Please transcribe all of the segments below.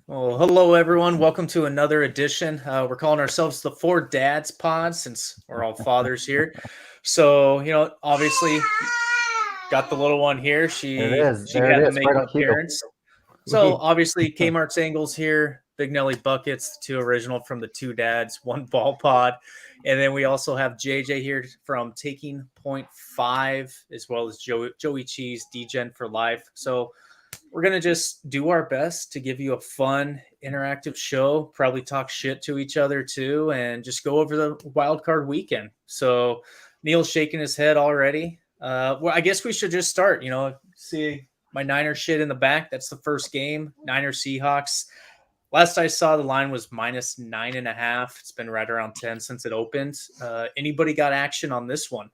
Well, hello everyone. Welcome to another edition. We're calling ourselves the Four Dads Pod since we're all fathers here. So, obviously got the little one here. There She it is. she There it had to is, make right an on cue. appearance. So obviously Kmart's Angles here, Big Nelly Buckets, the two original from the Two Dads, One Ball Pod. And then we also have JJ here from Taking Point Five, as well as Joey Cheese, DGen for Life. So we're going to just do our best to give you a fun, interactive show, probably talk shit to each other too, and just go over the wild card weekend. So Neil's shaking his head already. Well, I guess we should just start, see my Niners shit in the back. That's the first game, Niners Seahawks. Last I saw, the line was -9.5. It's been right around 10 since it opened. Anybody got action on this one?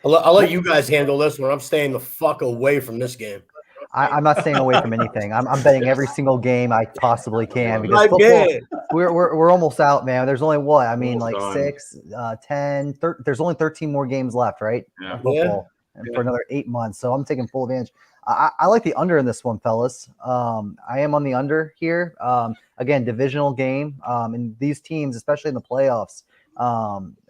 I'll let you guys handle this one. I'm staying the fuck away from this game. I'm not staying away from anything. I'm betting every single game I possibly can because My football. bad. We're almost out, man. There's only what? I mean, like Done. 6, 10. There's only 13 more games left, right? Yeah. Of football, and for another 8 months. So I'm taking full advantage. I like the under in this one, fellas. I am on the under here. Again, divisional game, and these teams, especially in the playoffs,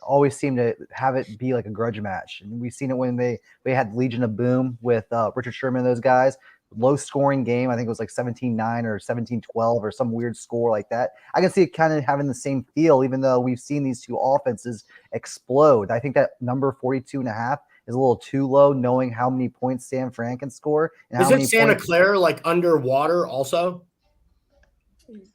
always seem to have it be like a grudge match. And we've seen it when they had Legion of Boom with Richard Sherman and those guys. Low scoring game. I think it was like 17-9 or 17-12 or some weird score like that. I can see it kind of having the same feel, even though we've seen these two offenses explode. I think that number 42.5 is a little too low, knowing how many points San Fran can score. And Isn't Santa Clara like underwater also?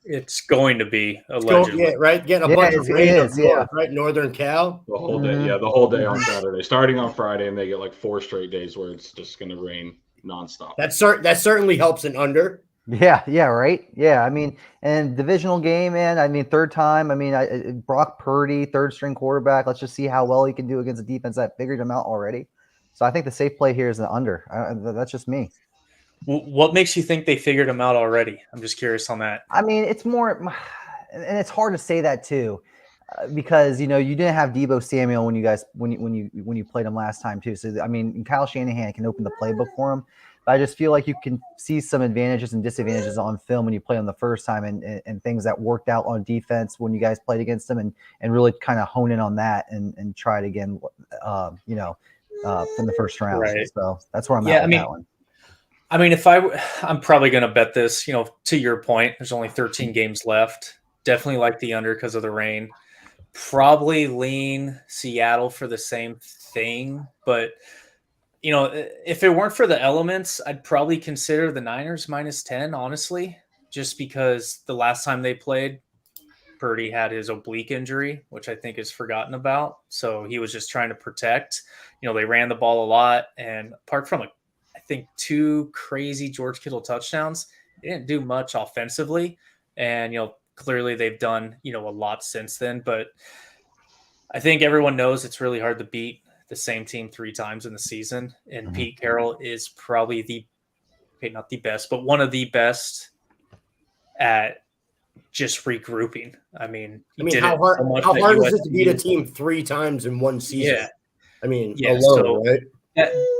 It's going to be allegedly. Yeah, right. Getting a bunch of rain up north, right? Northern Cal. The whole day, the whole day on Saturday, starting on Friday, and they get like 4 straight days where it's just going to rain nonstop. That certainly helps an under. Yeah, right. Yeah, I mean, and divisional game, man. I mean, third time. I mean, Brock Purdy, third string quarterback. Let's just see how well he can do against a defense that figured him out already. So I think the safe play here is the under. That's just me. What makes you think they figured him out already? I'm just curious on that. I mean, it's more, and it's hard to say that too, because you didn't have Deebo Samuel when you played him last time too. So I mean, Kyle Shanahan can open the playbook for him, but I just feel like you can see some advantages and disadvantages on film when you play them the first time, and things that worked out on defense when you guys played against them, and really kind of hone in on that and try it again, from the first round. Right. So that's where I'm at with that one. I mean, I'm probably going to bet this, to your point, there's only 13 games left. Definitely like the under because of the rain. Probably lean Seattle for the same thing. But, if it weren't for the elements, I'd probably consider the Niners -10, honestly, just because the last time they played, Purdy had his oblique injury, which I think is forgotten about. So he was just trying to protect. They ran the ball a lot. And apart from I think 2 crazy George Kittle touchdowns, they didn't do much offensively. And, clearly they've done, a lot since then. But I think everyone knows it's really hard to beat the same team 3 times in the season. And Pete Carroll is probably not the best, but one of the best at just regrouping. I mean, how hard is it to beat a team 3 times in one season? Yeah. I mean, alone, right?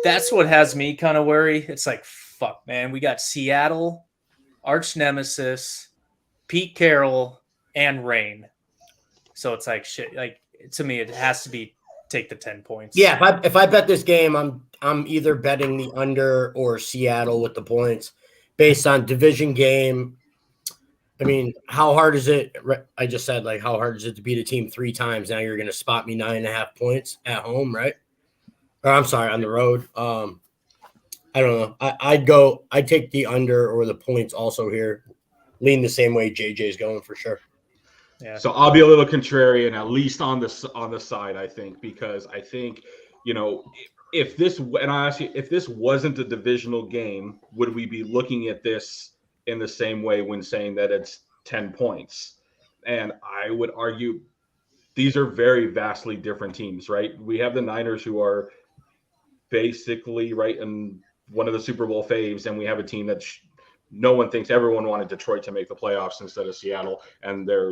That's what has me kind of worried. It's like, fuck, man. We got Seattle, arch nemesis, Pete Carroll, and rain. So it's like shit. Like, to me, it has to be take the 10 points. Yeah, if I bet this game, I'm either betting the under or Seattle with the points based on division game. I mean, how hard is it? I just said, like, how hard is it to beat a team 3 times? Now you're going to spot me 9.5 points at home, right? Or I'm sorry, on the road. I don't know. I'd take the under or the points also here. Lean the same way JJ's going for sure. Yeah. So I'll be a little contrarian, at least on the side, I think, because I think, if this wasn't a divisional game, would we be looking at this in the same way when saying that it's 10 points? And I would argue these are very vastly different teams, right? We have the Niners, who are basically right in one of the Super Bowl faves, and we have a team that no one thinks. Everyone wanted Detroit to make the playoffs instead of Seattle, and they're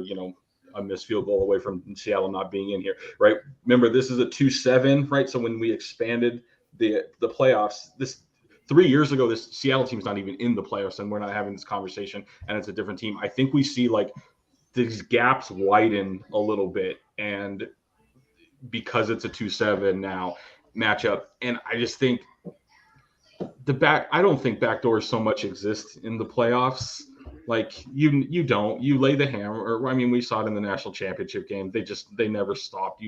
a missed field goal away from Seattle not being in here, right? Remember, this is a 2-7, right? So when we expanded the playoffs, 3 years ago, this Seattle team's not even in the playoffs, and we're not having this conversation, and it's a different team. I think we see like these gaps widen a little bit, and because it's a 2-7 now matchup, and I just think I don't think backdoors so much exist in the playoffs. Like you don't, you lay the hammer, or I mean, we saw it in the national championship game. They never stopped.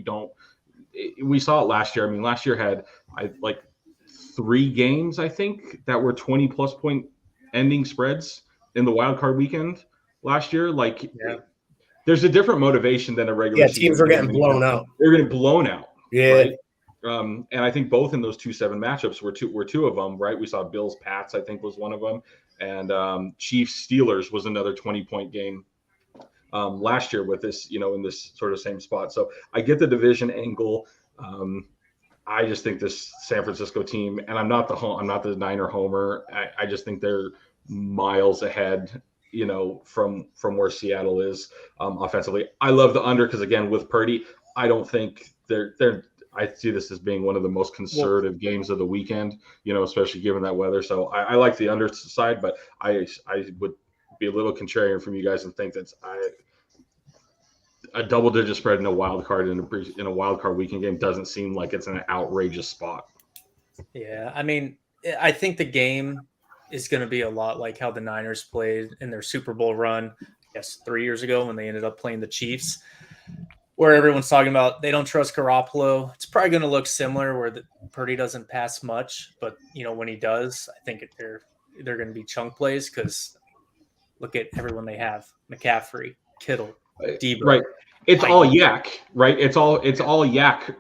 We saw it last year. I mean, last year had like 3 games, I think, that were 20+ point ending spreads in the wild card weekend last year. Like, there's a different motivation than a regular season. Teams are getting blown out. They're getting blown out. Yeah. Right? And I think both in those 2-7 matchups were two of them, right? We saw Bills Pats, I think, was one of them, and Chiefs Steelers was another 20-point game last year with this, in this sort of same spot. So I get the division angle. I just think this San Francisco team, and I'm not the Niner homer. I just think they're miles ahead, from where Seattle is offensively. I love the under because, again, with Purdy, I don't think I see this as being one of the most conservative games of the weekend, especially given that weather. So I like the under side, but I would be a little contrarian from you guys and think that's a double-digit spread in a wild card in a wild card weekend game doesn't seem like it's an outrageous spot. Yeah, I mean, I think the game is going to be a lot like how the Niners played in their Super Bowl run, 3 years ago when they ended up playing the Chiefs, where everyone's talking about they don't trust Garoppolo. It's probably going to look similar where Purdy doesn't pass much, but when he does, I think they're going to be chunk plays because look at everyone they have: McCaffrey, Kittle, Debo. Right. It's all yak, right? It's all yak.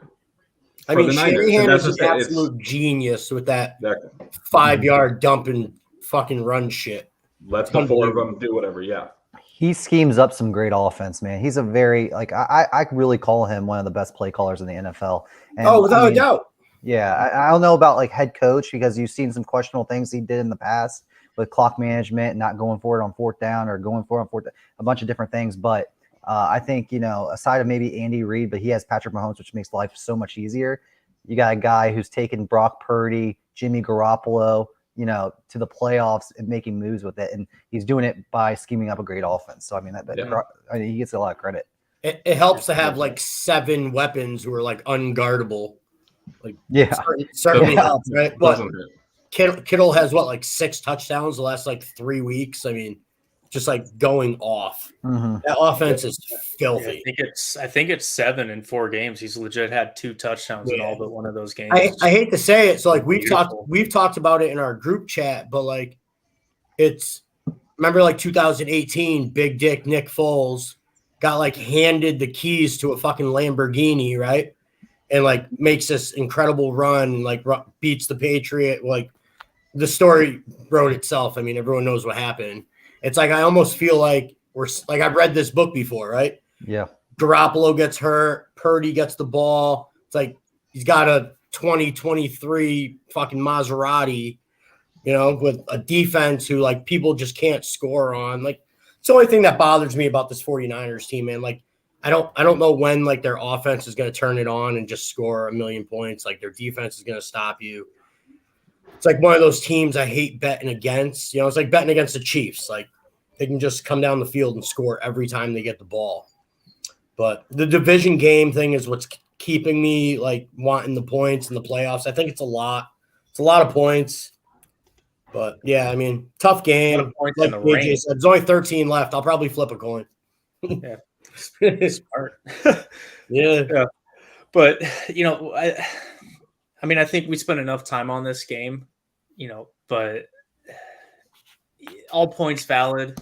I mean, Shanahan is an absolute genius with that 5-yard dump and fucking run shit. Let the 4 of them do whatever. Yeah. He schemes up some great offense, man. He's a very I really call him one of the best play callers in the NFL. And, without a doubt. Yeah, I don't know about like head coach because you've seen some questionable things he did in the past with clock management, not going for it on 4th down or going for it on 4th down, a bunch of different things. But I think, aside of maybe Andy Reid, but he has Patrick Mahomes, which makes life so much easier. You got a guy who's taken Brock Purdy, Jimmy Garoppolo, to the playoffs and making moves with it. And he's doing it by scheming up a great offense. So, I mean, he gets a lot of credit. It helps to have like 7 weapons who are like unguardable. Like, certainly helps, right? But Kittle has like 6 touchdowns the last like 3 weeks. I mean, just like going off. Mm-hmm. That offense is filthy. Yeah, I think it's 7 in 4 games. He's legit had 2 touchdowns in all but one of those games. I hate to say it. So like we've talked about it in our group chat, but like remember like 2018, Big Dick Nick Foles got like handed the keys to a fucking Lamborghini, right? And like makes this incredible run, like beats the Patriot. Like the story wrote itself. I mean, everyone knows what happened. It's like I almost feel like I've read this book before, right? Yeah. Garoppolo gets hurt, Purdy gets the ball. It's like he's got a 2023 fucking Maserati, with a defense who like people just can't score on. Like it's the only thing that bothers me about this 49ers team, man. Like I don't know when like their offense is going to turn it on and just score 1,000,000 points. Like their defense is going to stop you. It's like one of those teams I hate betting against. It's like betting against the Chiefs. Like they can just come down the field and score every time they get the ball. But the division game thing is what's keeping me like wanting the points in the playoffs. I think it's a lot. It's a lot of points. But yeah, I mean, tough game. Like AJ said, there's only 13 left. I'll probably flip a coin. Yeah. Smart. Yeah. But I mean, I think we spent enough time on this game, but all points valid.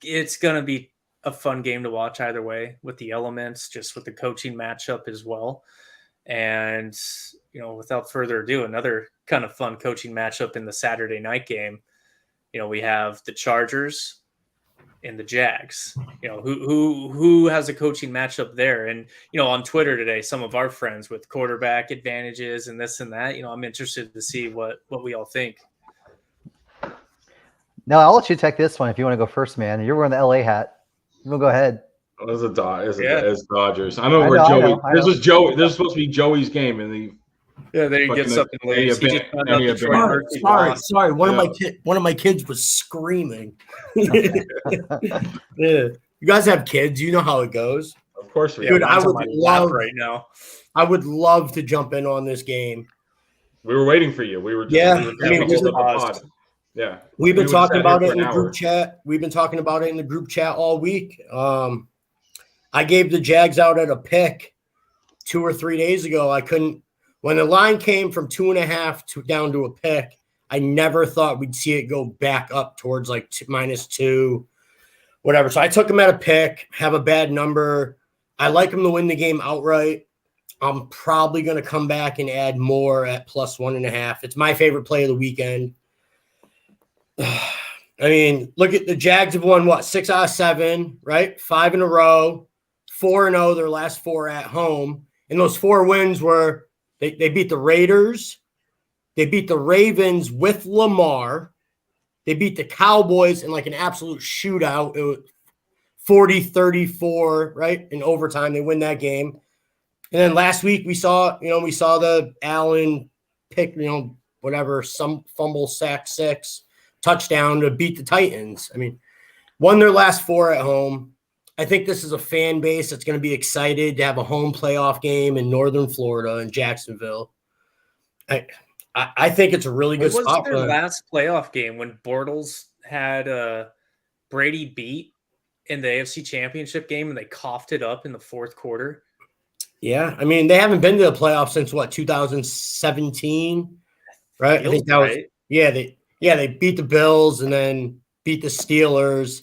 It's going to be a fun game to watch either way with the elements, just with the coaching matchup as well. And, without further ado, another kind of fun coaching matchup in the Saturday night game. We have the Chargers and the Jags. Who has a coaching matchup there? And on Twitter today, some of our friends with quarterback advantages and this and that. I'm interested to see what we all think. No, I'll let you take this one if you want to go first, man. You're wearing the LA hat. We'll go ahead. Oh, it's Dodgers. I don't know where Joey. This was supposed to be Joey's game, and Yeah, there you get Fucking something any loose. He just event- found out any Detroit event. Mercy Sorry. lost. One Yeah. of my kids was screaming. Yeah. You guys have kids, you know how it goes. Of course we Yeah, Dude, do. I mine's on would my lap love right now. I would love to jump in on this game. We were waiting for you. We were just, Yeah, we were I mean, trying to hold up the paused. pod. Yeah. We've been We would've talking sat here about for it in an the group hour. chat. We've been talking about it in the group chat all week. I gave the Jags out at a pick 2 or 3 days ago. I couldn't when the line came from 2.5 down to a pick. I never thought we'd see it go back up towards like -2, whatever. So I took him at a pick, have a bad number. I like him to win the game outright. I'm probably going to come back and add more at +1.5. It's my favorite play of the weekend. I mean, look at the Jags have won, what, 6 out of 7, right? 5 in a row, 4-0 their last 4 at home. And those 4 wins were they beat the Raiders. They beat the Ravens with Lamar. They beat the Cowboys in like an absolute shootout. It was 40-34, right? In overtime, they win that game. And then last week we saw the Allen pick, whatever, some fumble, sack 6, touchdown to beat the Titans. I mean, won their last 4 at home. I think this is a fan base that's going to be excited to have a home playoff game in Northern Florida in Jacksonville. I think it's a really good What was spot their for them. last playoff game when Bortles had Brady beat in the AFC Championship game and they coughed it up in the fourth quarter? Yeah, I mean, they haven't been to the playoffs since 2017, right? I think that was they beat the Bills and then beat the Steelers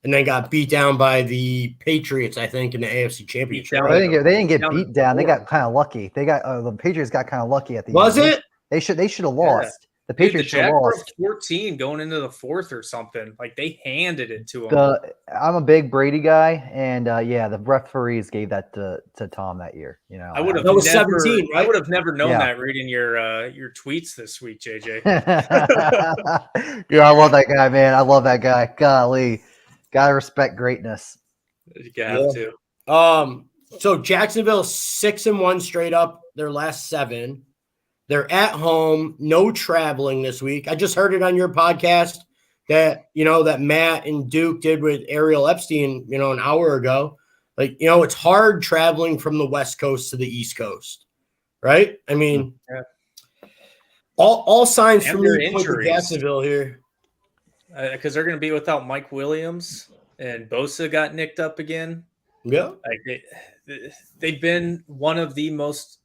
and then got beat down by the Patriots, I think, in the AFC Championship. Well, they didn't get beat down. They before. got kind of lucky. They got the Patriots got kind of lucky at the Was end. it? They should have lost. The Dude, the Patriots should have Jags were up lost. 14 going into the fourth or something. Like they handed it to them. I'm a big Brady guy, and the referees gave that to Tom that year. I would have That was never, 17, right? I would have never known Yeah. that reading your tweets this week, JJ. Yeah, I love that guy, man. I love that guy. Golly, gotta respect greatness. You have to. So Jacksonville 6-1 straight up their last 7. They're at home, no traveling this week. I just heard it on your podcast that Matt and Duke did with Ariel Epstein, an hour ago. Like, it's hard traveling from the West Coast to the East Coast, right? I mean, all signs for me point to Jacksonville here. Because they're going to be without Mike Williams and Bosa got nicked up again. Yeah. Like they've been one of the most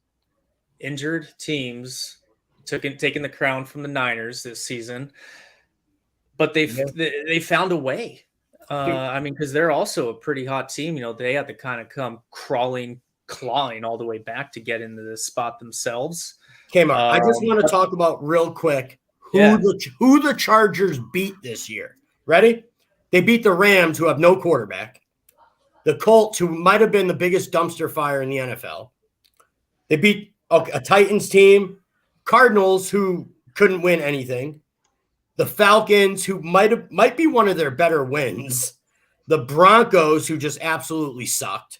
injured teams, taking the crown from the Niners this season, but they found a way. I mean, because they're also a pretty hot team. They had to kind of come clawing all the way back to get into this spot themselves. Okay, Mark, I just want to talk about real quick who the Chargers beat this year. Ready? They beat the Rams, who have no quarterback. The Colts, who might have been the biggest dumpster fire in the NFL. They beat a Titans team, Cardinals, who couldn't win anything, the Falcons, who might be one of their better wins, the Broncos, who just absolutely sucked.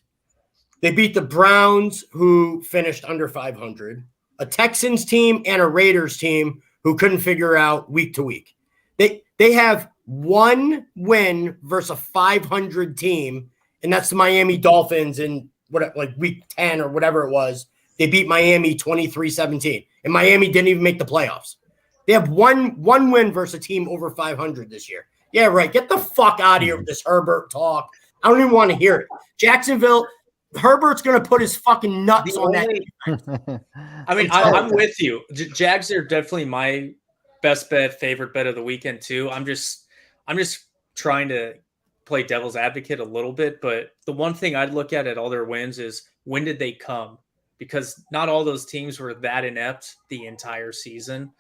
They beat the Browns, who finished under 500, a Texans team, and a Raiders team who couldn't figure out week to week. They have one win versus a 500 team, and that's the Miami Dolphins in week 10 or whatever it was. They beat Miami 23-17, and Miami didn't even make the playoffs. They have one win versus a team over 500 this year. Yeah, right. Get the fuck out of here with this Herbert talk. I don't even want to hear it. Jacksonville, Herbert's going to put his fucking nuts on that. I mean, I'm with you. Jags are definitely my best bet, favorite bet of the weekend too. I'm just trying to play devil's advocate a little bit, but the one thing I'd look at all their wins is when did they come? Because not all those teams were that inept the entire season.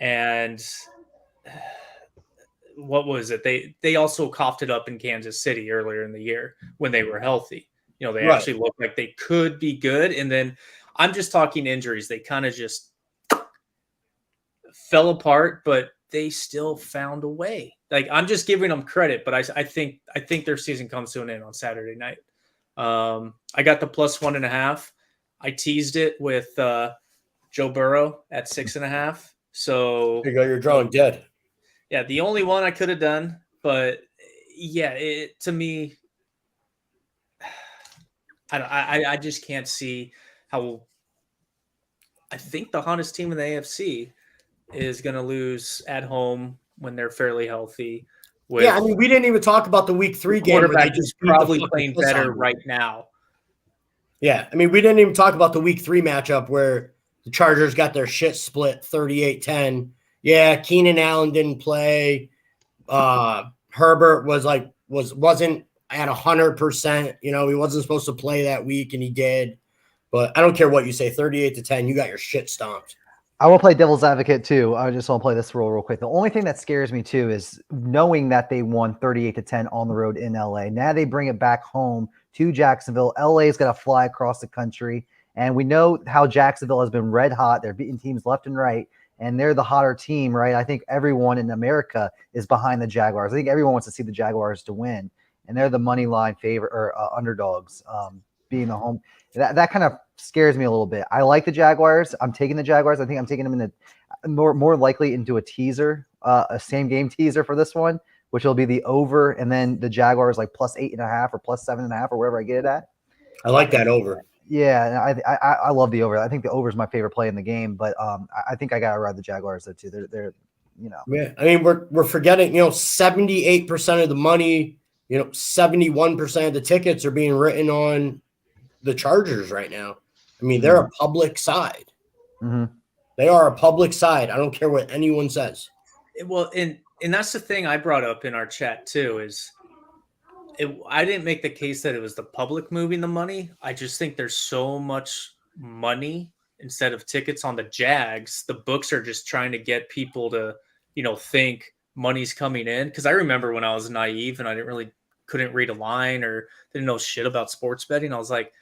And what was it? They also coughed it up in Kansas City earlier in the year when they were healthy. They actually looked like they could be good. And then I'm just talking injuries. They kind of just fell apart, but they still found a way. Like, I'm just giving them credit, but I think their season comes to an end on Saturday night. I got the +1.5. I teased it with Joe Burrow at 6.5. So There you go. You're drawing dead. yeah, the only one I could have done, but yeah, to me, I just can't see how. I think the hottest team in the AFC is going to lose at home when they're fairly healthy. Yeah, I mean, we didn't even talk about the week 3 game where they quarterback just is beat the probably fucking playing piss better out of them. right now. Yeah, I mean, we didn't even talk about the week 3 matchup where the Chargers got their shit split 38-10. Yeah, Keenan Allen didn't play. Herbert wasn't at 100%. You know, he wasn't supposed to play that week, and he did. But I don't care what you say, 38-10, you got your shit stomped. I will play devil's advocate too. I just want to play this role real quick. The only thing that scares me too is knowing that they won 38-10 on the road in LA. Now they bring it back home to Jacksonville. LA is going to fly across the country. And we know how Jacksonville has been red hot. They're beating teams left and right, and they're the hotter team, right? I think everyone in America is behind the Jaguars. I think everyone wants to see the Jaguars to win, and they're the money line favorite or underdogs, being the home. That kind of scares me a little bit. I like the Jaguars. I'm taking the Jaguars. I think I'm taking them in the more likely into a teaser, a same game teaser for this one, which will be the over, and then the Jaguars like plus 8.5 or plus 7.5 or wherever I get it at. I like that over. Yeah, I love the over. I think the over is my favorite play in the game, but I think I gotta ride the Jaguars though too. They're Yeah, I mean we're forgetting 78% of the money, 71% of the tickets are being written on the Chargers right now. I mean they're a public side. Mm-hmm. They are a public side. I don't care what anyone says. Well, and that's the thing I brought up in our chat too is. I didn't make the case that it was the public moving the money. I just think there's so much money instead of tickets on the Jags. The books are just trying to get people to, think money's coming in. Because I remember when I was naive and I couldn't read a line or didn't know shit about sports betting. I was like,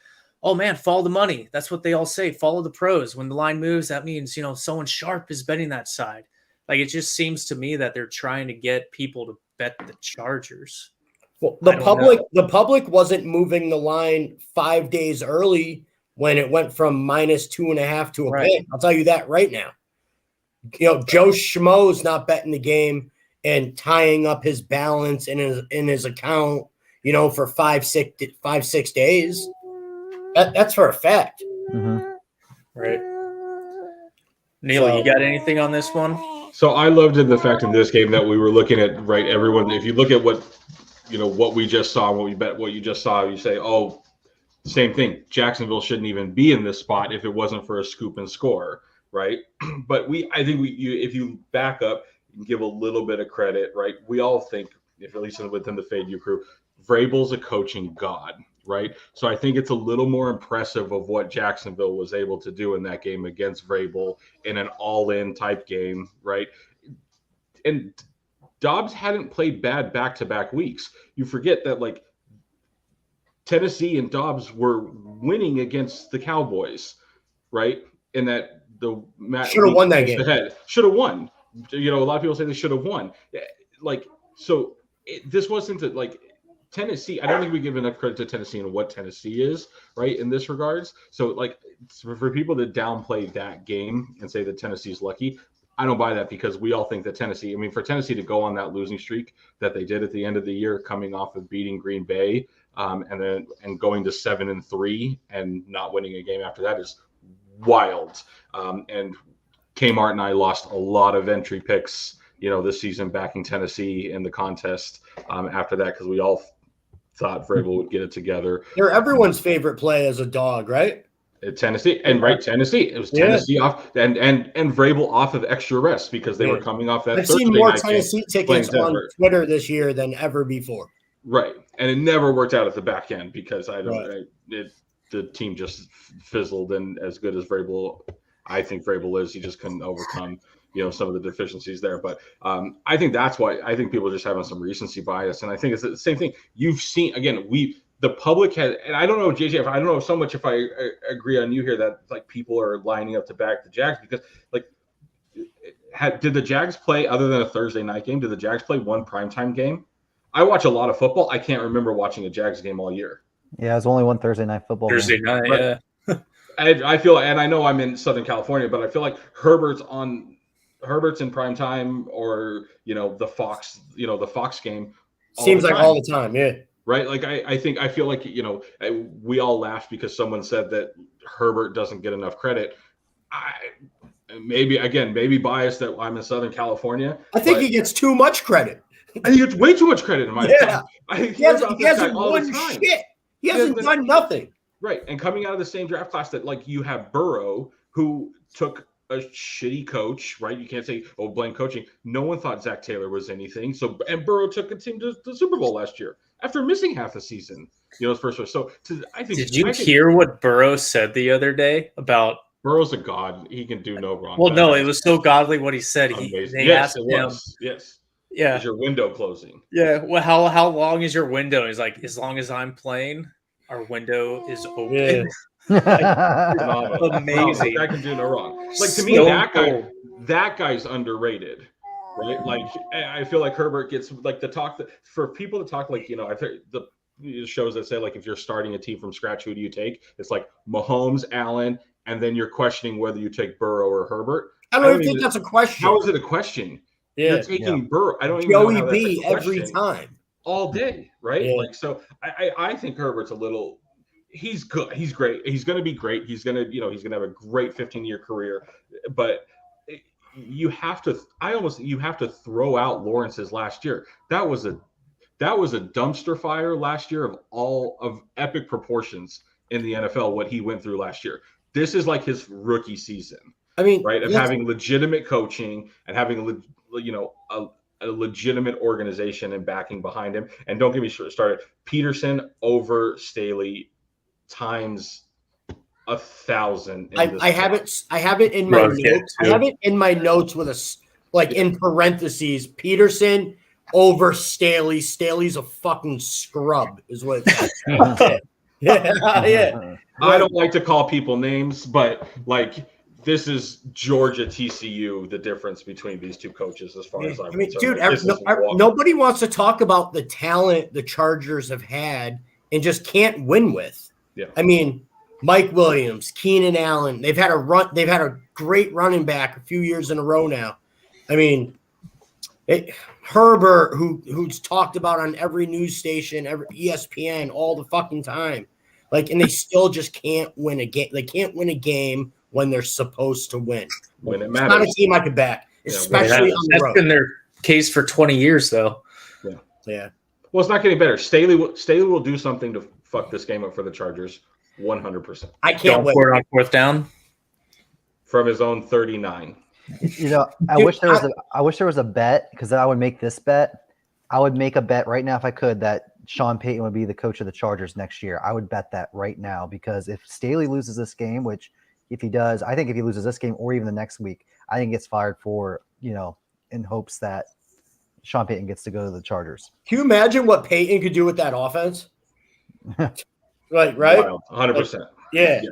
oh man, follow the money. That's what they all say. Follow the pros. When the line moves, that means, someone sharp is betting that side. Like, it just seems to me that they're trying to get people to bet the Chargers. Well, the public wasn't moving the line 5 days early when it went from -2.5 to a pick. I'll tell you that right now. Joe Schmo's not betting the game and tying up his balance in his account, for 5-6 days. That's for a fact. Mm-hmm. Right. Neil, you got anything on this one? So I loved the fact in this game that we were looking at, right, everyone, if you look at what we just saw, what you just saw, you say, oh, same thing. Jacksonville shouldn't even be in this spot if it wasn't for a scoop and score, right? But I think if you back up and give a little bit of credit, right? We all think, if at least within the Fade You crew, Vrabel's a coaching god, right? So I think it's a little more impressive of what Jacksonville was able to do in that game against Vrabel in an all-in type game, right? And Dobbs hadn't played bad back-to-back weeks. You forget that, like, Tennessee and Dobbs were winning against the Cowboys, right? And that the match should have won that game. Should have won. A lot of people say they should have won. This wasn't like Tennessee. I don't think we give enough credit to Tennessee and what Tennessee is, right, in this regards. So, for people to downplay that game and say that Tennessee's lucky, I don't buy that, because we all think that Tennessee, for Tennessee to go on that losing streak that they did at the end of the year, coming off of beating Green Bay, and going to 7-3 and not winning a game after that is wild. And Kmart and I lost a lot of entry picks, this season backing Tennessee in the contest after that, because we all thought Vrabel would get it together. They're everyone's favorite play as a dog, right? Tennessee Tennessee. It was Tennessee off and Vrabel off of extra rest because they were coming off that. I've seen more Tennessee tickets on Twitter this year than ever before. Right, and it never worked out at the back end because the team just fizzled. And as good as I think Vrabel is, he just couldn't overcome some of the deficiencies there. But I think that's why I think people are just having some recency bias, and I think it's the same thing you've seen again. The public has, and I don't know, JJ, I don't know so much if I agree on you here that people are lining up to back the Jags, because did the Jags play, other than a Thursday night game, did the Jags play one primetime game? I watch a lot of football. I can't remember watching a Jags game all year. Yeah, it was only one Thursday night football. Thursday night, yeah. I feel, and I know I'm in Southern California, but I feel like Herbert's in prime time, or the Fox game. Seems like all the time, yeah. Right, like I feel like we all laughed because someone said that Herbert doesn't get enough credit. Maybe biased that I'm in Southern California. I think he gets too much credit. I think it's way too much credit in my opinion. He hasn't won shit. He hasn't done nothing. Right, and coming out of the same draft class that you have Burrow, who took a shitty coach, right? You can't say, blame coaching. No one thought Zach Taylor was anything. And Burrow took a team to the Super Bowl last year after missing half the season. His first. So I think. Did you hear what Burrow said the other day about? Burrow's a god. He can do no wrong. Well, no, it was so godly what he said. They asked him, yes. Yeah. Is your window closing? Yeah. Well, how long is your window? He's like, as long as I'm playing, our window is open. Yeah. Amazing. I can do no wrong. Like, to me, that guy's underrated, right? Like, I feel like Herbert gets the talk for people to talk I've heard the shows that say if you're starting a team from scratch, who do you take? It's like Mahomes, Allen, and then you're questioning whether you take Burrow or Herbert. I don't even think that's a question. How is it a question? Yeah. You're taking Burrow. I don't even Joey know how B every time. All day, right? Yeah. So I think Herbert's a little. He's good. He's great. He's going to be great. He's going to have a great 15-year career. But you have to throw out Lawrence's last year. That was a dumpster fire last year of epic proportions in the NFL. What he went through last year. This is like his rookie season. I mean, right? Of having legitimate coaching and having a legitimate organization and backing behind him. And don't get me started. Peterson over Staley times 1,000. I have it in my notes. I have it in my notes with in parentheses. Peterson over Staley. Staley's a fucking scrub, is what it's like. Yeah. I don't like to call people names, but this is Georgia TCU, the difference between these two coaches as far as I'm concerned. Dude, nobody wants to talk about the talent the Chargers have had and just can't win with. Yeah. I mean, Mike Williams, Keenan Allen, they've had a great running back a few years in a row now. I mean, Herbert, who's talked about on every news station, every ESPN all the fucking time. And they still just can't win a game. They can't win a game when they're supposed to win. When it It's matters. not a team I could back, especially on the road. That's been their case for 20 years, though. Yeah. Well, it's not getting better. Staley will do something to fuck this game up for the Chargers, 100%. I can't wait. On fourth down from his own 39. I wish there was a bet, because I would make this bet. I would make a bet right now if I could that Sean Payton would be the coach of the Chargers next year. I would bet that right now, because if Staley loses this game, which if he does, I think if he loses this game or even the next week, I think he gets fired for, in hopes that Sean Payton gets to go to the Chargers. Can you imagine what Payton could do with that offense? Right? Wild, 100%. Yeah.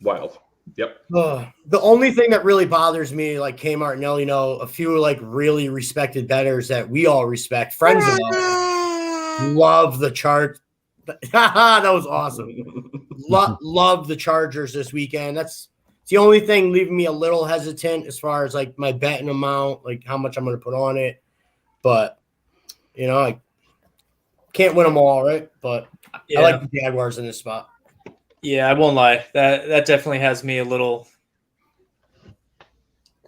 Wild. Yep. The only thing that really bothers me, K. Martinelli, a few really respected bettors that we all respect, friends of ours, love the chart. That was awesome. Love the Chargers this weekend. That's the only thing leaving me a little hesitant as far as my betting amount, how much I'm going to put on it. But I can't win them all, right? But I like the Jaguars in this spot. Yeah, I won't lie. That definitely has me a little.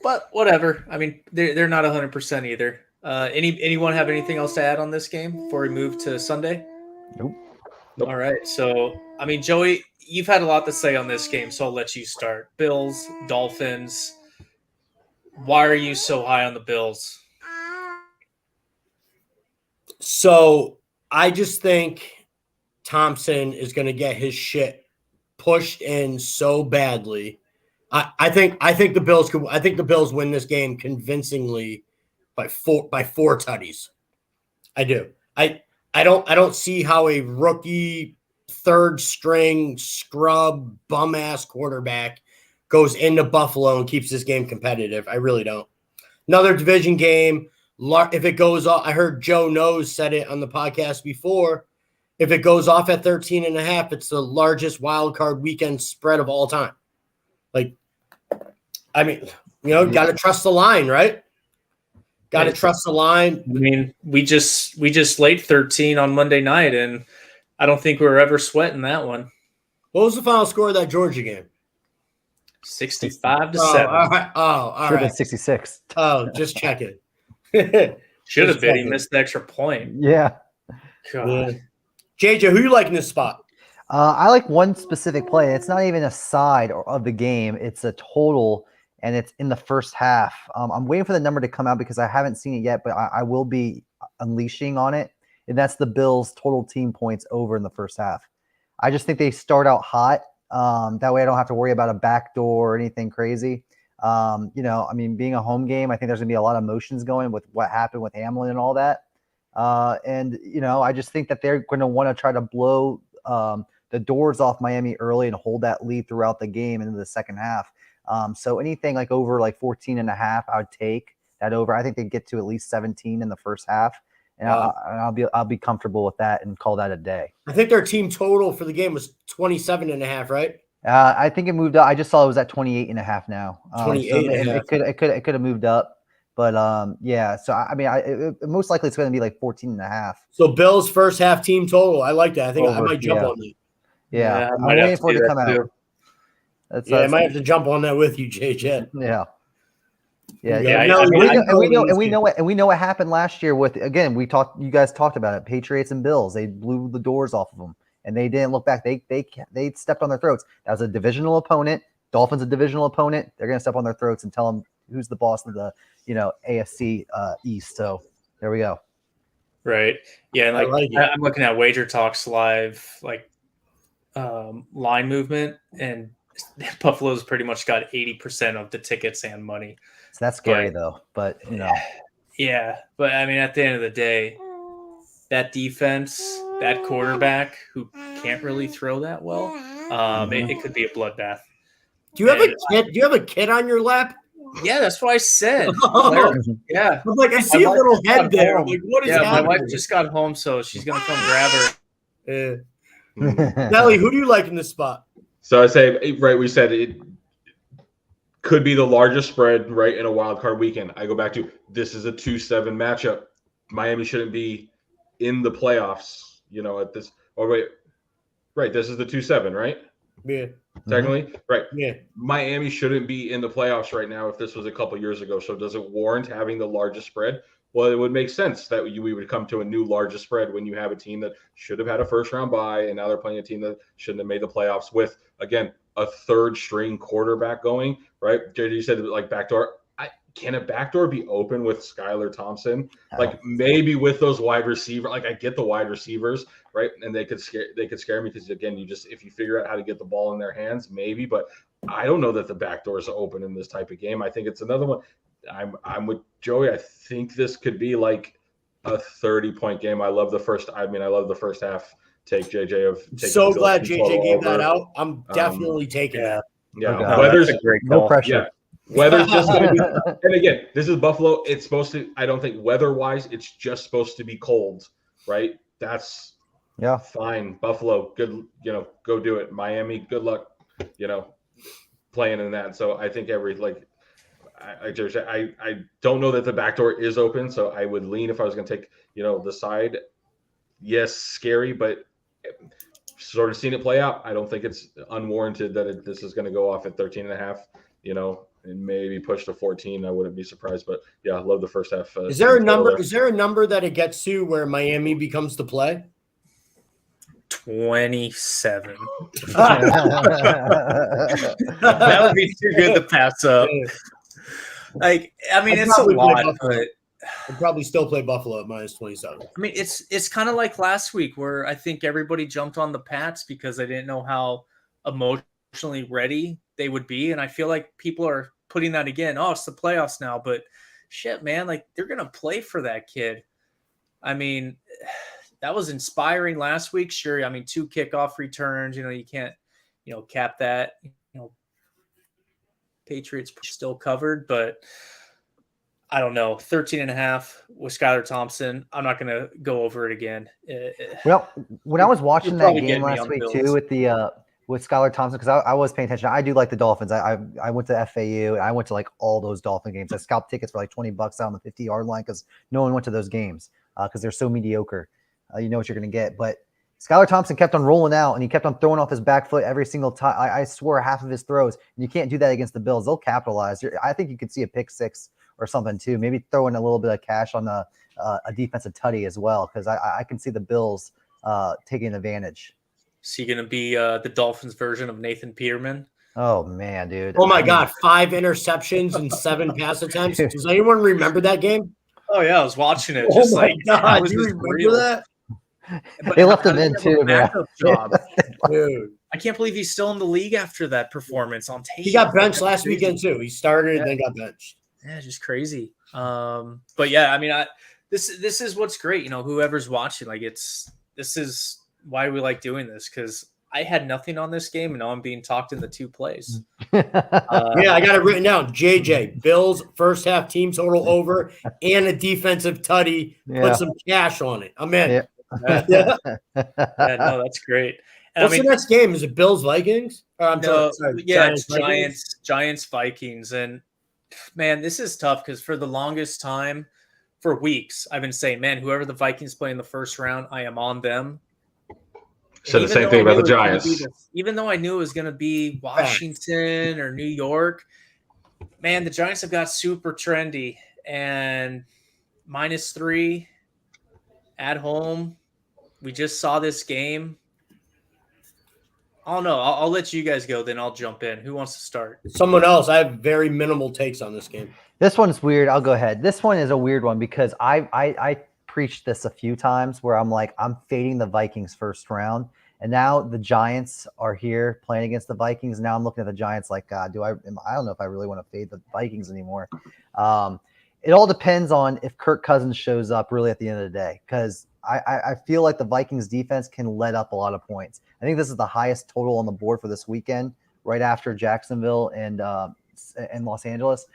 But whatever. I mean, they're not 100% either. Anyone have anything else to add on this game before we move to Sunday? Nope. All right. So, I mean, Joey, you've had a lot to say on this game, so I'll let you start. Bills, Dolphins. Why are you so high on the Bills? So I just think Thompson is going to get his shit pushed in so badly. I think the Bills could. I think the Bills win this game convincingly by four tutties. I do. I don't see how a rookie third string scrub bum ass quarterback goes into Buffalo and keeps this game competitive. I really don't. Another division game. If it goes off, I heard Joe Knows said it on the podcast before. If it goes off at 13.5, it's the largest wild card weekend spread of all time. Like, I mean, got to trust the line, right? Got to trust the line. I mean, we just laid 13 on Monday night, and I don't think we were ever sweating that one. What was the final score of that Georgia game? 65-7. All right. All Should have been right. 66. Oh, just checking. Should have been. He missed the extra point. Yeah. God. Yeah. JJ, who you like in this spot? I like one specific play. It's not even a side of the game. It's a total, and it's in the first half. I'm waiting for the number to come out because I haven't seen it yet, but I will be unleashing on it. And that's the Bills' total team points over in the first half. I just think they start out hot. That way I don't have to worry about a backdoor or anything crazy. I mean, being a home game, I think there's going to be a lot of emotions going with what happened with Hamlin and all that. I just think that they're going to want to try to blow the doors off Miami early and hold that lead throughout the game into the second half. So anything like over like 14.5, I would take that over. I think they get to at least 17 in the first half. And I'll be comfortable with that and call that a day. I think their team total for the game was 27.5, right? I think it moved up. I just saw it was at 28.5 now. 28.5. It could have moved up, but yeah. So I mean, most likely it's going to be like 14.5. So Bills first half team total. I like that. I think I might jump on that. Yeah, I'm waiting for it to come out. I might have to jump on that with you, JJ. Yeah. We know what happened last year with, again, you guys talked about it, Patriots and Bills. They blew the doors off of them and they didn't look back. They stepped on their throats. That was a divisional opponent. Dolphins a divisional opponent. They're going to step on their throats and tell them who's the boss of the, AFC East. So there we go. Right. Yeah, and I'm looking at Wager Talks live line movement, and Buffalo's pretty much got 80% of the tickets and money. So that's scary though, but Yeah, but I mean, at the end of the day, that defense, that quarterback who can't really throw that well, it could be a bloodbath. Do you have a kid? Do you have a kid on your lap? Yeah, that's what I said. Yeah, I'm like, I see a little head there. Like, what is happening? My wife just got home, so she's gonna come grab her. Nelly, who do you like in this spot? So I say, right, we said it could be the largest spread, right, in a wild card weekend. I go back to, this is a 2-7 matchup. Miami shouldn't be in the playoffs, at this. Oh, wait. Right, this is the 2-7, right? Yeah. Technically? Right. Yeah. Miami shouldn't be in the playoffs right now if this was a couple years ago. So does it warrant having the largest spread? Well, it would make sense that we would come to a new largest spread when you have a team that should have had a first-round bye, and now they're playing a team that shouldn't have made the playoffs with, again, a third-string quarterback going, right? JJ, you said like backdoor. Can a backdoor be open with Skylar Thompson? Like maybe with those wide receivers. Like I get the wide receivers, right? And they could scare me because again, if you figure out how to get the ball in their hands, maybe. But I don't know that the backdoor is open in this type of game. I think it's another one. I'm with Joey. I think this could be like a 30-point game. I love the first half take, JJ. So glad JJ gave that out. I'm definitely taking that. Yeah, weather's a great call. No pressure. Yeah. Weather's just going to be, and again, this is Buffalo. It's supposed to, I don't think weather-wise, it's just supposed to be cold, right? That's fine. Buffalo, good, go do it. Miami, good luck, playing in that. So I think I don't know that the back door is open, so I would lean if I was going to take, the side. Yes, scary, but sort of seen it play out. I don't think it's unwarranted that this is going to go off at 13.5, and maybe push to 14. I wouldn't be surprised, but yeah, I love the first half. Is there a number? Is there a number that it gets to where Miami becomes the play? 27. That would be too good to pass up. It's a lot, but I'd probably still play Buffalo at -27. I mean, it's kind of like last week where I think everybody jumped on the Pats because they didn't know how emotionally ready they would be, and I feel like people are putting that again. Oh, it's the playoffs now, but shit, man, they're gonna play for that kid. I mean, that was inspiring last week. Sure, I mean, 2 kickoff returns. You can't, cap that. Patriots still covered, but I don't know. 13.5 with Skylar Thompson. I'm not going to go over it again. Well, when I was watching that game last week too, with the with Skylar Thompson, because I was paying attention. I do like the Dolphins. I went to FAU and I went to like all those Dolphin games. I scalped tickets for like $20 out on the 50-yard line because no one went to those games because they're so mediocre. You know what you're going to get. But Skylar Thompson kept on rolling out and he kept on throwing off his back foot every single time. I swear half of his throws, and you can't do that against the Bills. They'll capitalize. I think you could see a pick six or something too. Maybe throw in a little bit of cash on a defensive tutty as well, because I can see the Bills taking advantage. Is he going to be the Dolphins version of Nathan Peterman? Oh, man, dude. Oh, my God. 5 interceptions and 7 pass attempts. Does anyone remember that game? Oh, yeah. I was watching it. Oh, my God. Do you remember that? They left him in, too, man. Dude. I can't believe he's still in the league after that performance on tape. He got benched last weekend, too. He started and then got benched. Yeah, just crazy. But, yeah, I mean, this is what's great. You know, whoever's watching, like, this is why we like doing this, because I had nothing on this game, and now I'm being talked into 2 plays. Yeah, I got it written down. JJ, Bills first half team total over and a defensive tutty. Yeah. Put some cash on it. I'm in. Yeah. Yeah, no, that's great. And What's the next game? Is it Bills Vikings? Sorry, yeah, Giants, Giants, Vikings, and man, this is tough because for the longest time, for weeks, I've been saying, man, whoever the Vikings play in the first round, I am on them. Said the same thing about the Giants. Even though I knew it was going to be Washington or New York, man, the Giants have got super trendy, and -3 at home. We just saw this game. I don't know. I'll let you guys go, then I'll jump in. Who wants to start? Someone else. I have very minimal takes on this game. This one's weird. I'll go ahead. This one is a weird one because I preached this a few times where I'm like, I'm fading the Vikings first round. And now the Giants are here playing against the Vikings. Now I'm looking at the Giants like, God, I don't know if I really want to fade the Vikings anymore. It all depends on if Kirk Cousins shows up really at the end of the day, because I feel like the Vikings defense can let up a lot of points. I think this is the highest total on the board for this weekend, right after Jacksonville and Los Angeles.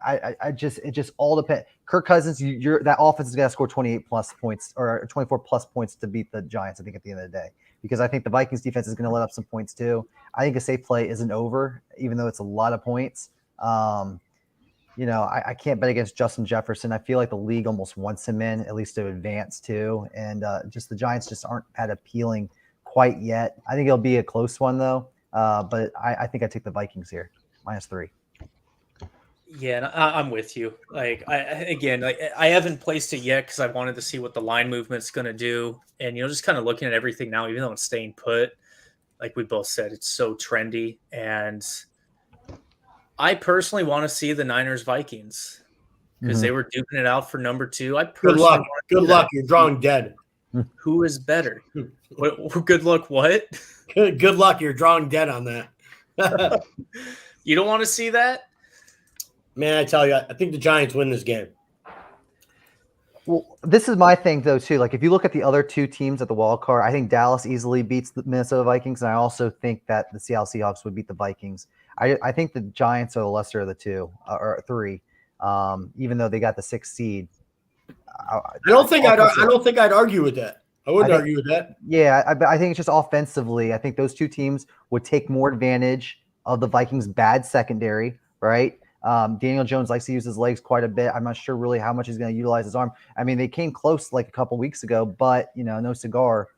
It just all depends. Kirk Cousins, that offense is going to score 28 plus points or 24 plus points to beat the Giants, I think, at the end of the day, because I think the Vikings defense is going to let up some points too. I think a safe play isn't over, even though it's a lot of points. I can't bet against Justin Jefferson. I feel like the league almost wants him in, at least to advance too. And just the Giants just aren't that appealing quite yet. I think it'll be a close one though. But I think I take the Vikings here, -3. Yeah, I'm with you. Like I haven't placed it yet because I wanted to see what the line movement's going to do, and just kind of looking at everything now, even though it's staying put. Like we both said, it's so trendy, and I personally want to see the Niners Vikings because they were duking it out for number 2. Good luck. Good luck. You're drawing dead. Who is better? Good luck. What? Good luck. You're drawing dead on that. You don't want to see that? Man, I tell you, I think the Giants win this game. Well, this is my thing, though, too. Like, if you look at the other 2 teams at the wild card, I think Dallas easily beats the Minnesota Vikings, and I also think that the Seattle Seahawks would beat the Vikings. I think the Giants are the lesser of the 2 or 3, even though they got the 6th seed. I don't think I'd argue with that. I wouldn't argue with that. Yeah, I think it's just offensively. I think those 2 teams would take more advantage of the Vikings' bad secondary, right? Daniel Jones likes to use his legs quite a bit. I'm not sure really how much he's going to utilize his arm. I mean, they came close like a couple weeks ago, but no cigar.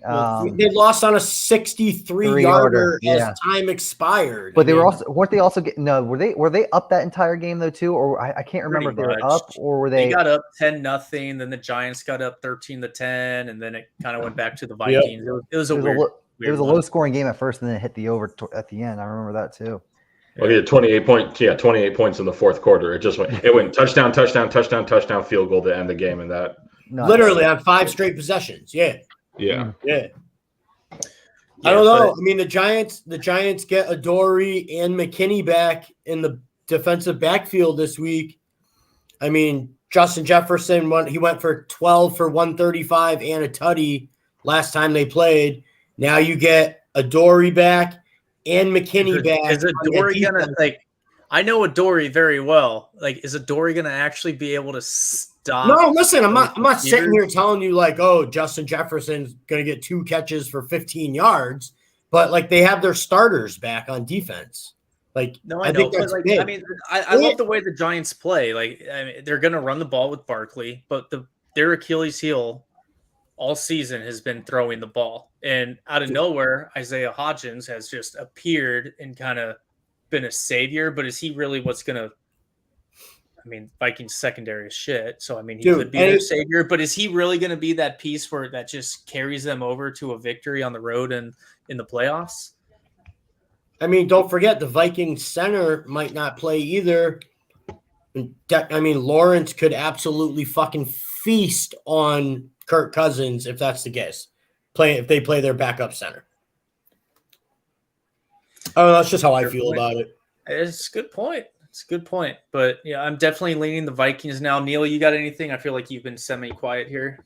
They lost on a 63-yarder as time expired. But were they up that entire game though too? Or I can't remember if they were up or were they? They got up 10-0. Then the Giants got up 13-10, and then it kind of went back to the Vikings. Yep. It was a low scoring game at first, and then it hit the over at the end. I remember that too. Well, he had 28 points in the fourth quarter. It went touchdown, field goal to end the game, and that literally on 5 straight possessions. Yeah. Yeah. I don't know. I mean, the Giants get Adoree and McKinney back in the defensive backfield this week. I mean, Justin Jefferson went for 12 for 135 and a tutty last time they played. Now you get Adoree back and McKinney back. Is Adoree gonna I know Adoree very well. Like, is Adoree going to actually be able to stop? No, listen, I'm not sitting receivers? here telling you like, oh, Justin Jefferson's going to get 2 catches for 15 yards, but like they have their starters back on defense. Like, No, I know, think but that's like, big. I mean, I love the way the Giants play. Like, I mean, they're going to run the ball with Barkley, but their Achilles heel all season has been throwing the ball, and out of nowhere, Isaiah Hodgins has just appeared and kind of been a savior. But is he really what's going to? I mean, Vikings secondary is shit, so I mean, he could be their savior, but is he really going to be that piece where that just carries them over to a victory on the road and in the playoffs? I mean, don't forget the Vikings center might not play either. I mean, Lawrence could absolutely fucking feast on Kirk Cousins if that's the case. If they play their backup center. Oh, that's just how I feel about it. It's a good point. It's a good point. But yeah, I'm definitely leaning the Vikings now. Neil, you got anything? I feel like you've been semi-quiet here.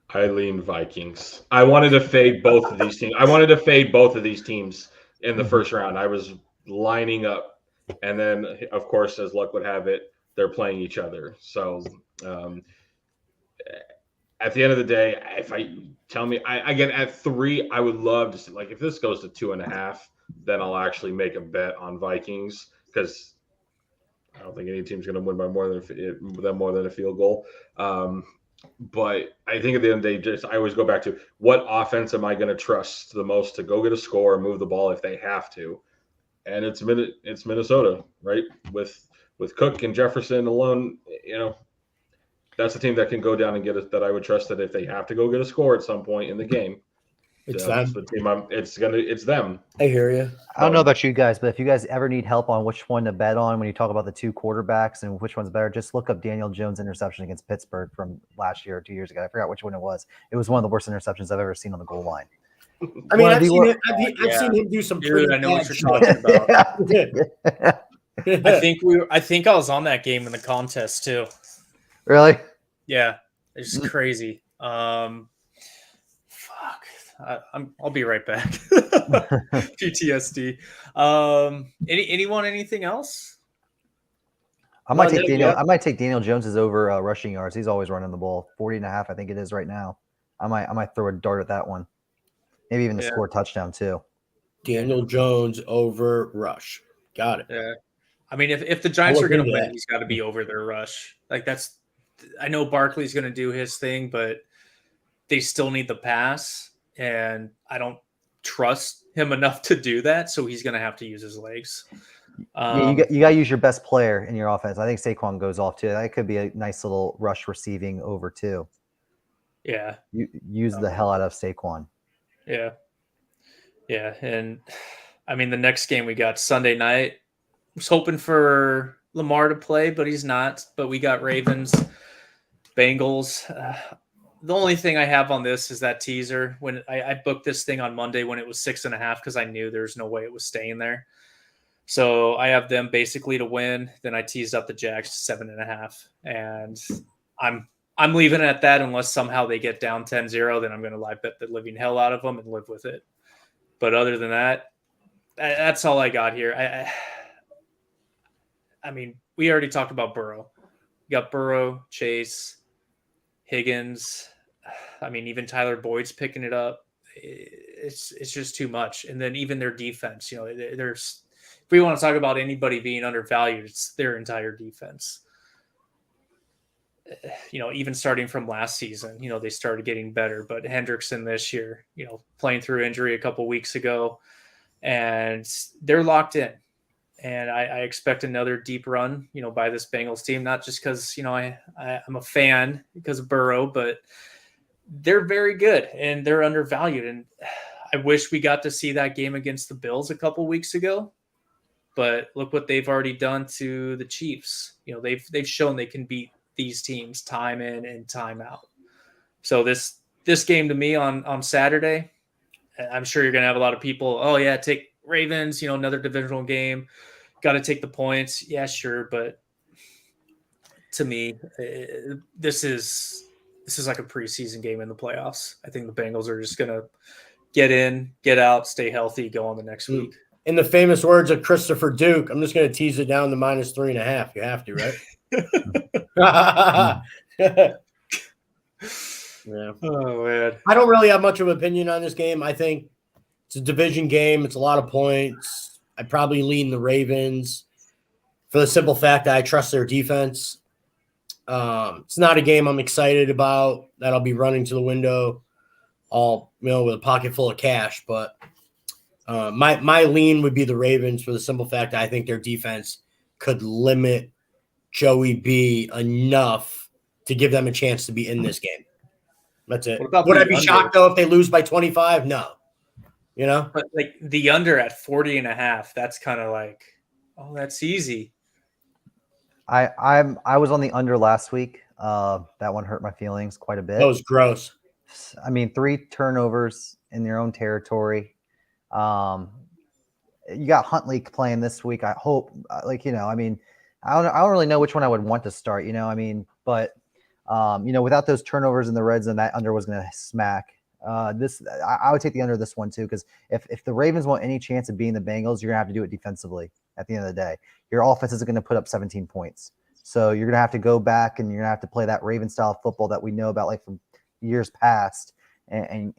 I lean Vikings. I wanted to fade both of these teams. I wanted to fade both of these teams in the first round. I was lining up, and then, of course, as luck would have it, they're playing each other. So, at the end of the day, if I get at 3, I would love to see, like, if this goes to 2.5, then I'll actually make a bet on Vikings because I don't think any team's going to win by more than a field goal. But I think at the end of the day, I always go back to what offense am I going to trust the most to go get a score and move the ball if they have to, and it's Minnesota, right? With Cook and Jefferson alone, that's the team that can go down and get it. That I would trust that if they have to go get a score at some point in the game, it's the team. It's them. I hear you. I don't know about you guys, but if you guys ever need help on which one to bet on when you talk about the 2 quarterbacks and which one's better, just look up Daniel Jones' interception against Pittsburgh from last year or 2 years ago. I forgot which one it was. It was one of the worst interceptions I've ever seen on the goal line. I mean, I've seen him do some pretty I know what bad you're talking about. shit. I think I was on that game in the contest too. Really? Yeah, it's crazy. I'll be right back. PTSD. Anything else? I might take Daniel Jones's over rushing yards. He's always running the ball. 40.5, I think it is right now. I might throw a dart at that one. Maybe even to score a touchdown too. Daniel Jones over rush. Got it. Yeah. I mean, if the Giants are going to win, he's got to be over their rush. Like I know Barkley's going to do his thing, but they still need the pass, and I don't trust him enough to do that. So he's going to have to use his legs. You got to use your best player in your offense. I think Saquon goes off too. That could be a nice little rush receiving over too. Yeah. You use the hell out of Saquon. Yeah. Yeah. And I mean, the next game we got Sunday night, I was hoping for Lamar to play, but he's not. But we got Ravens, Bengals. The only thing I have on this is that teaser. When I booked this thing on Monday when it was 6.5 because I knew there's no way it was staying there. So I have them basically to win. Then I teased up the Jags to 7.5, and I'm leaving it at that unless somehow they get down 10-0. Then I'm going to live bet the living hell out of them and live with it. But other than that, that's all I got here. I mean, we already talked about Burrow. You got Burrow, Chase, Higgins. I mean, even Tyler Boyd's picking it up. It's just too much. And then even their defense, there's if we want to talk about anybody being undervalued, it's their entire defense. Even starting from last season, they started getting better. But Hendrickson this year, playing through injury a couple weeks ago, and they're locked in. And I expect another deep run, by this Bengals team, not just because, I'm a fan because of Burrow, but they're very good and they're undervalued. And I wish we got to see that game against the Bills a couple weeks ago, but look what they've already done to the Chiefs. They've shown they can beat these teams time in and time out. So this game to me on Saturday, I'm sure you're going to have a lot of people, oh yeah, take Ravens, another divisional game. Got to take the points. Yeah, sure. But to me, this is like a preseason game in the playoffs. I think the Bengals are just going to get in, get out, stay healthy, go on the next week. in the famous words of Christopher Duke, I'm just going to tease it down to -3.5. You have to, right? Yeah. Oh man. I don't really have much of an opinion on this game. I think it's a division game. It's a lot of points. I probably lean the Ravens for the simple fact that I trust their defense. It's not a game I'm excited about that I'll be running to the window all with a pocket full of cash. But my lean would be the Ravens for the simple fact that I think their defense could limit Joey B enough to give them a chance to be in this game. That's it. Would I be shocked though if they lose by 25? No. But like the under at 40.5, that's kind of like, oh, that's easy. I was on the under last week. That one hurt my feelings quite a bit. That was gross. I mean, 3 turnovers in their own territory. You got Huntley playing this week. I hope, I mean, I don't really know which one I would want to start. But without those turnovers in the red zone, that under was going to smack. I would take the under this one too, because if the Ravens want any chance of beating the Bengals, you're gonna have to do it defensively. At the end of the day, your offense isn't going to put up 17 points, so you're gonna have to go back and you're gonna have to play that Raven style football that we know about, like from years past, and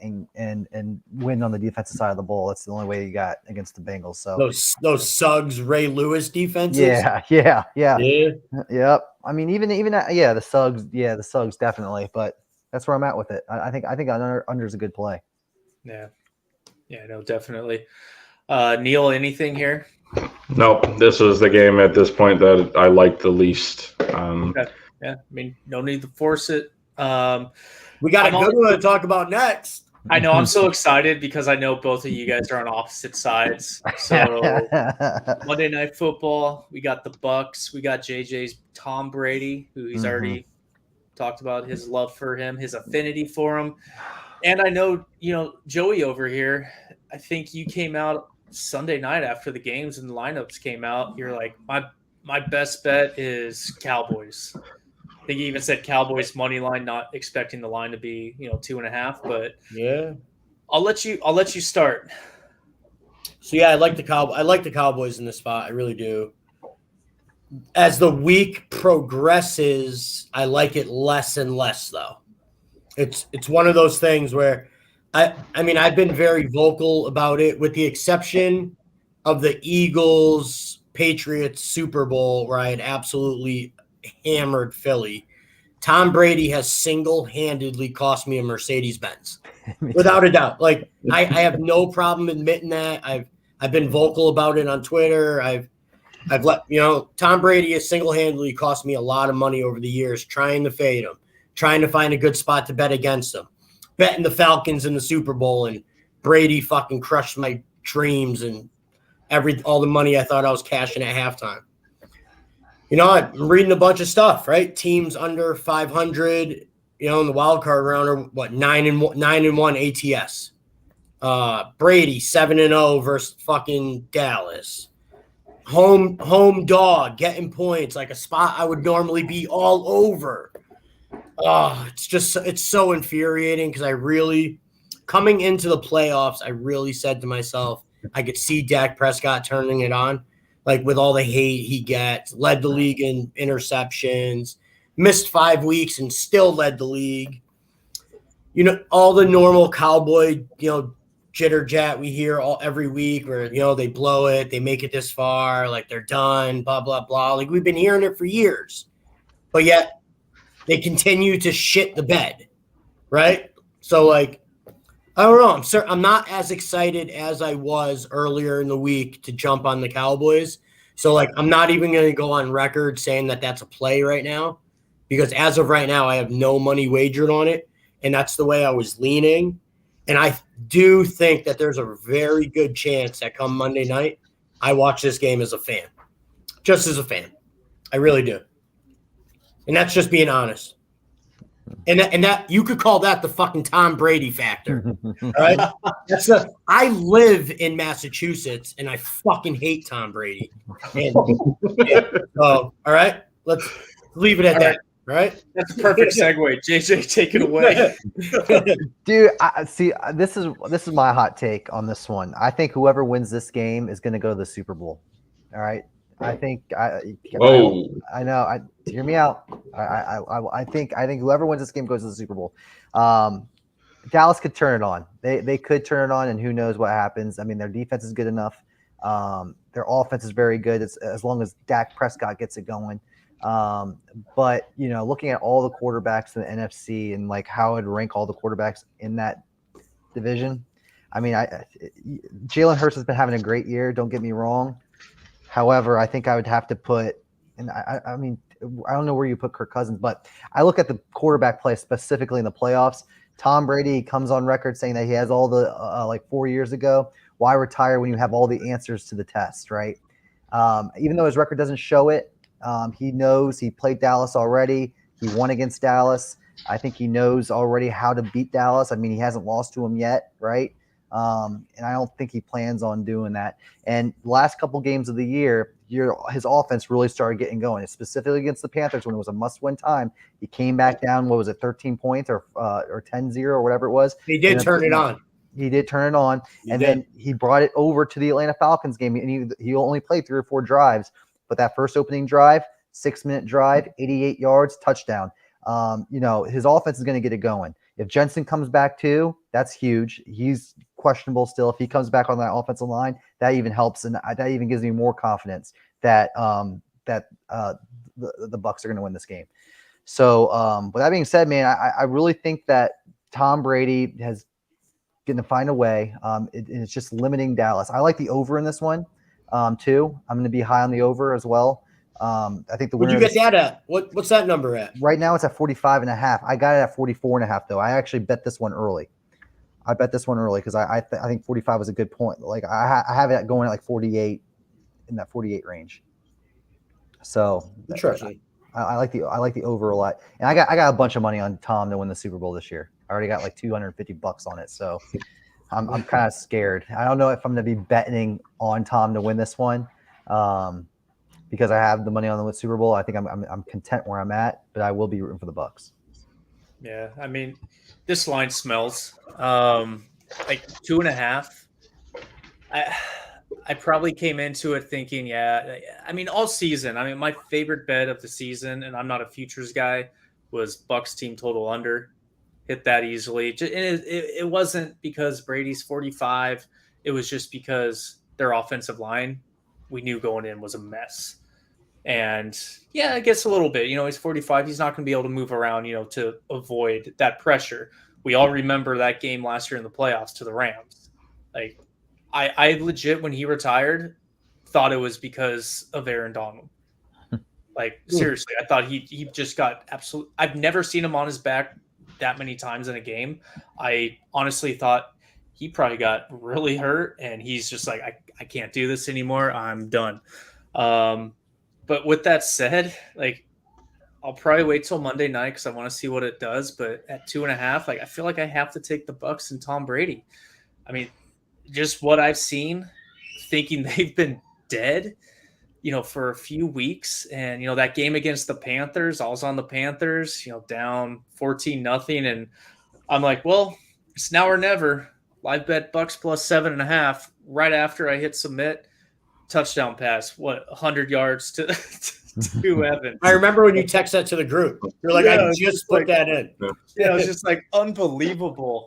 win on the defensive side of the ball. That's the only way you got against the Bengals. So those Suggs, Ray Lewis defenses. Yeah. Yep. I mean, even the Suggs definitely, but. That's where I'm at with it. I think under is a good play. Yeah, no, definitely. Neil, anything here? No, this was the game at this point that I liked the least. Okay. Yeah, I mean, no need to force it. We got a good one to talk about next. I know. I'm so excited because I know both of you guys are on opposite sides. So Monday Night Football, we got the Bucks. We got JJ's Tom Brady, who he's already talked about his love for him, his affinity for him. And I know, Joey over here, I think you came out Sunday night after the games and the lineups came out. You're like, my best bet is Cowboys. I think you even said Cowboys money line, not expecting the line to be, 2.5, but yeah, I'll let you start. So yeah, I like the Cowboys in this spot. I really do. As the week progresses, I like it less and less, though. It's one of those things where I mean, I've been very vocal about it, with the exception of the Eagles Patriots Super Bowl, where I had absolutely hammered Philly. Tom Brady has single-handedly cost me a Mercedes-Benz, without a doubt. Like I have no problem admitting that. I've been vocal about it on Twitter. I've let Tom Brady has single-handedly cost me a lot of money over the years trying to fade him, trying to find a good spot to bet against him, betting the Falcons in the Super Bowl, and Brady fucking crushed my dreams and all the money I thought I was cashing at halftime. I'm reading a bunch of stuff, right? Teams under 500, in the wild card round are what 9-1 ATS. Brady 7-0 versus fucking Dallas. Home dog getting points, like a spot I would normally be all over. It's so infuriating because coming into the playoffs, I really said to myself, I could see Dak Prescott turning it on, like with all the hate he gets, led the league in interceptions, missed 5 weeks and still led the league. All the normal Cowboy, jitter chat we hear every week where, they blow it, they make it this far, like they're done, blah, blah, blah. Like we've been hearing it for years, but yet they continue to shit the bed, right? So like, I don't know. I'm not as excited as I was earlier in the week to jump on the Cowboys. So like, I'm not even going to go on record saying that that's a play right now, because as of right now, I have no money wagered on it. And that's the way I was leaning. And I do think that there's a very good chance that come Monday night, I watch this game as a fan, just as a fan. I really do. And that's just being honest. And that you could call that the fucking Tom Brady factor. All right. I live in Massachusetts and I fucking hate Tom Brady. And, so, all right, let's leave it at that. right? That's a perfect segue. JJ, take it away. Dude, I see. This is my hot take on this one. I think whoever wins this game is going to go to the Super Bowl. All right. I think. Whoa. I know. Hear me out. I think whoever wins this game goes to the Super Bowl. Dallas could turn it on. They could turn it on, and who knows what happens. I mean, their defense is good enough. Their offense is very good as long as Dak Prescott gets it going. But looking at all the quarterbacks in the NFC and like how I'd rank all the quarterbacks in that division, I mean, Jalen Hurts has been having a great year. Don't get me wrong. However, I think I would have to put, and I mean, I don't know where you put Kirk Cousins, but I look at the quarterback play specifically in the playoffs. Tom Brady comes on record saying that he has all the like 4 years ago. Why retire when you have all the answers to the test, right? Even though his record doesn't show it, he knows he played Dallas already. He won against Dallas. I think he knows already how to beat Dallas. I mean, he hasn't lost to him yet, right? And I don't think he plans on doing that. And last couple games of the year, his offense really started getting going, specifically against the Panthers when it was a must-win time. He came back down, 13 points or 10-0 or whatever it was. He did turn it on. He did turn it on, then he brought it over to the Atlanta Falcons game, and he only played 3 or 4 drives. But that first opening drive, 6-minute drive, 88 yards, touchdown. His offense is going to get it going. If Jensen comes back too, that's huge. He's questionable still. If he comes back on that offensive line, that even helps, and that even gives me more confidence that the Bucs are going to win this game. So, with that being said, man, I really think that Tom Brady has going to find a way. It's just limiting Dallas. I like the over in this one too. I'm going to be high on the over as well. I think the winner. Would you get that at? What's that number at? Right now it's at 45.5. I got it at 44.5 though. I actually bet this one early. I bet this one early because I think 45 was a good point. Like I have it going at like 48, in that 48 range. So interesting. I like the over a lot, and I got a bunch of money on Tom to win the Super Bowl this year. I already got like $250 on it, so I'm kind of scared. I don't know if I'm going to be betting on Tom to win this one. Because I have the money on the Super Bowl. I think I'm content where I'm at, but I will be rooting for the Bucs. Yeah, I mean, this line smells like 2.5. I probably came into it thinking, yeah. I mean, all season. I mean, my favorite bet of the season, and I'm not a futures guy, was Bucs team total under. Hit that easily. And it wasn't because Brady's 45. It was just because their offensive line, we knew going in, was a mess. And yeah, I guess a little bit, he's 45. He's not going to be able to move around, to avoid that pressure. We all remember that game last year in the playoffs to the Rams. Like I legit, when he retired, thought it was because of Aaron Donald. Like seriously, I thought he just got absolute. I've never seen him on his back that many times in a game. I honestly thought he probably got really hurt and he's just like, I can't do this anymore. I'm done. But with that said, like I'll probably wait till Monday night because I want to see what it does. But at 2.5, like I feel like I have to take the Bucs and Tom Brady. I mean, just what I've seen, thinking they've been dead, for a few weeks. And, that game against the Panthers, I was on the Panthers, down 14-0. And I'm like, well, it's now or never. Live bet Bucs plus 7.5 right after I hit submit. Touchdown pass, 100 yards to Evans. I remember when you text that to the group. You're like, I just put that in. Yeah, it was just like unbelievable.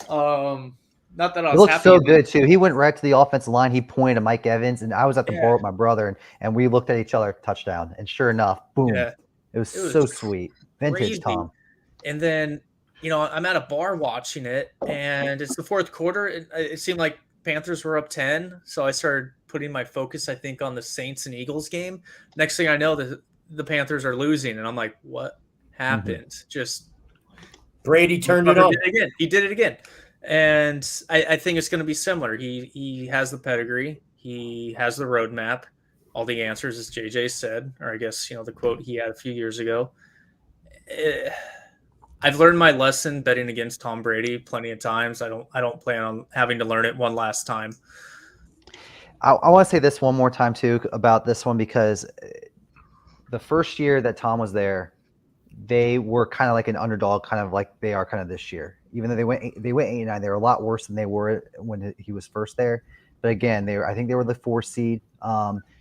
Not that I was He looked happy so good too. He went right to the offensive line. He pointed to Mike Evans, and I was at the bar with my brother, and we looked at each other, touchdown. And sure enough, boom. Yeah. It was so sweet. Vintage crazy. Tom. And then, I'm at a bar watching it, and it's the fourth quarter. It seemed like Panthers were up 10, so I started putting my focus, I think, on the Saints and Eagles game. Next thing I know, the Panthers are losing, and I'm like, what happened? Mm-hmm. Just Brady turned it on. He did it again. And I think it's going to be similar. He has the pedigree. He has the roadmap. All the answers, as JJ said, or I guess, the quote he had a few years ago. I've learned my lesson betting against Tom Brady plenty of times. I don't plan on having to learn it one last time. I want to say this one more time too about this one, because the first year that Tom was there, they were kind of like an underdog, kind of like they are kind of this year. Even though they went 8-9, they were a lot worse than they were when he was first there. But again, I think they were the 4 seed.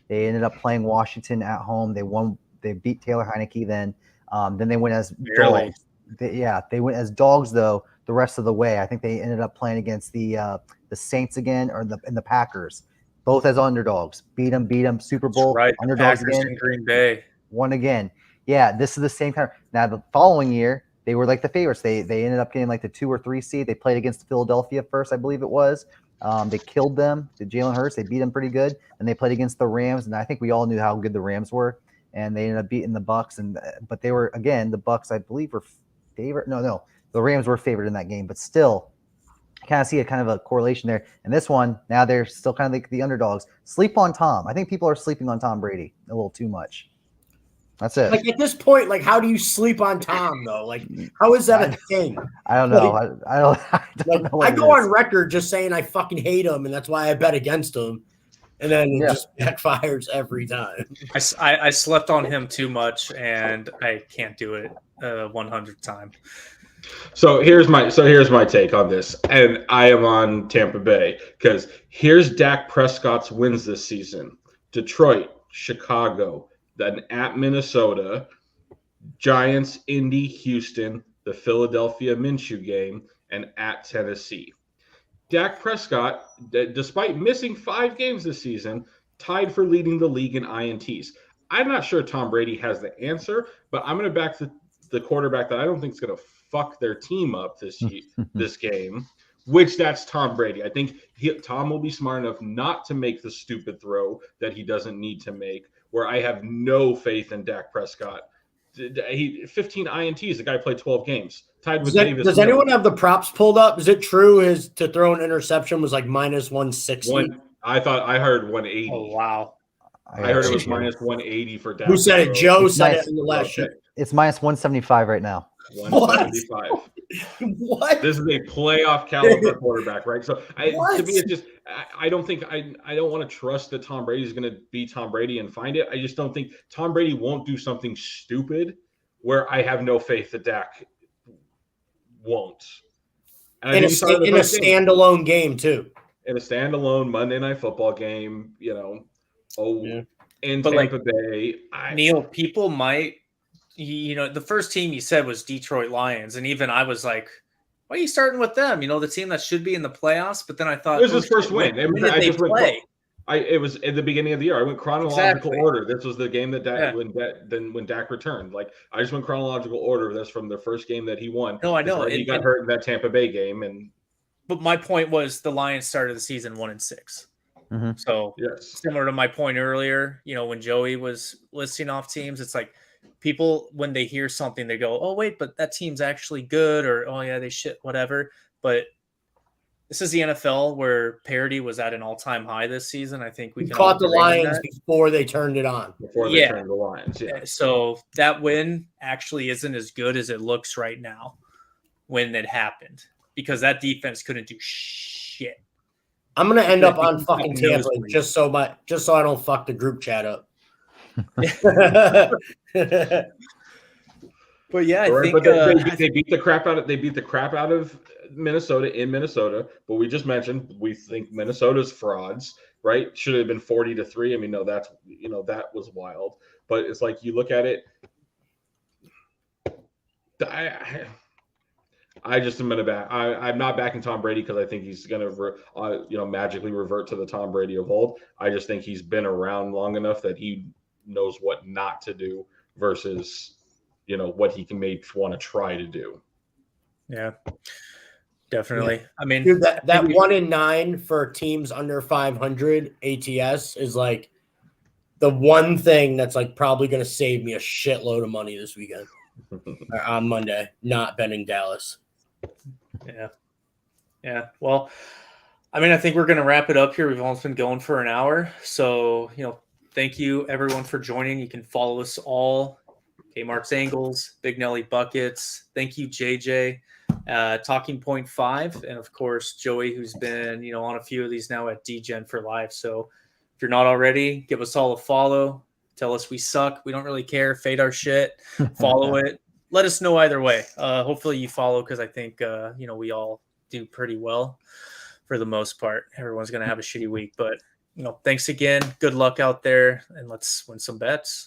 They ended up playing Washington at home. They won. They beat Taylor Heineke. Then they went as dogs. They went as dogs though the rest of the way. I think they ended up playing against the Saints again, or the Packers, both as underdogs. Beat them. Super Bowl underdogs Packers again. in Green Bay. Won again. Yeah, this is the same kind of. Now the following year, they were like the favorites. They ended up getting like the 2 or 3 seed. They played against Philadelphia first, I believe it was. They killed them. The Jalen Hurts. They beat them pretty good. And they played against the Rams, and I think we all knew how good the Rams were. And they ended up beating the Bucks. But they were, again, the Bucks, I believe, were favorite. No, the Rams were favored in that game. But still, I kind of see a kind of a correlation there. And this one, now they're still kind of like the underdogs. Sleep on Tom. I think people are sleeping on Tom Brady a little too much. That's it. Like at this point, like how do you sleep on Tom though? Like how is that a thing? I don't know. Like, I don't know. I go on record just saying I fucking hate him, and that's why I bet against him, and then it just backfires every time. I slept on him too much, and I can't do it 100th time. So here's my take on this, and I am on Tampa Bay because here's Dak Prescott's wins this season: Detroit, Chicago, then at Minnesota, Giants, Indy, Houston, the Philadelphia Minshew game, and at Tennessee. Dak Prescott, despite missing 5 games this season, tied for leading the league in INTs. I'm not sure Tom Brady has the answer, but I'm going to back the quarterback that I don't think is going to fuck their team up this game, which that's Tom Brady. I think Tom will be smart enough not to make the stupid throw that he doesn't need to make, where I have no faith in Dak Prescott. 15 INTs. The guy played 12 games. Tied with Davis. Does anyone have the props pulled up? Is it true his to throw an interception was like minus 160? I heard 180. Oh, wow. I heard it was minus 180 for Dak. Who said it? Joe said it in the last shit. It's minus 175 right now. 175. What? This is a playoff caliber quarterback, right? So to me, it's just I don't want to trust that Tom Brady is going to be Tom Brady and find it. I just don't think Tom Brady won't do something stupid where I have no faith that Dak won't. And in a standalone game too. In a standalone Monday Night Football game, in But Tampa Bay. Neil, people might. The first team you said was Detroit Lions, and even I was like, "Why are you starting with them?" The team that should be in the playoffs. But then I thought it was his first win. It was at the beginning of the year. I went chronological order. This was the game that when Dak returned. Like I just went chronological order. That's from the first game that he won. No, I know he got hurt in that Tampa Bay game, but my point was the Lions started the season 1-6. Mm-hmm. So similar to my point earlier, when Joey was listing off teams, it's like. People, when they hear something, they go, "Oh, wait, but that team's actually good," or "Oh, yeah, they shit, whatever." But this is the NFL where parity was at an all-time high this season. I think we caught the Lions before they turned it on. Before they turned the Lions, yeah. So that win actually isn't as good as it looks right now when it happened because that defense couldn't do shit. I'm gonna end up on fucking Tampa just so I don't fuck the group chat up. But yeah, I think they beat the crap out of Minnesota in Minnesota. But we just mentioned we think Minnesota's frauds, right? Should have been 40-3. I mean, no, that was wild. But it's like you look at it. I just am gonna back. I'm not backing Tom Brady because I think he's gonna magically revert to the Tom Brady of old. I just think he's been around long enough that he knows what not to do versus what he can want to try to do. Yeah, definitely. Yeah. I mean, dude, that 1-9 for teams under 500 ATS is like the one thing that's like probably going to save me a shitload of money this weekend on Monday, not betting Dallas. Yeah. Well, I mean, I think we're going to wrap it up here. We've almost been going for an hour. So, thank you, everyone, for joining. You can follow us all. Kmart's Angles, Big Nelly Buckets. Thank you, JJ. Talking Point 5. And, of course, Joey, who's been, on a few of these now at DGen for Live. So if you're not already, give us all a follow. Tell us we suck. We don't really care. Fade our shit. Follow it. let us know either way. Hopefully you follow, because I think we all do pretty well for the most part. Everyone's gonna have a shitty week, but thanks again. Good luck out there, and let's win some bets.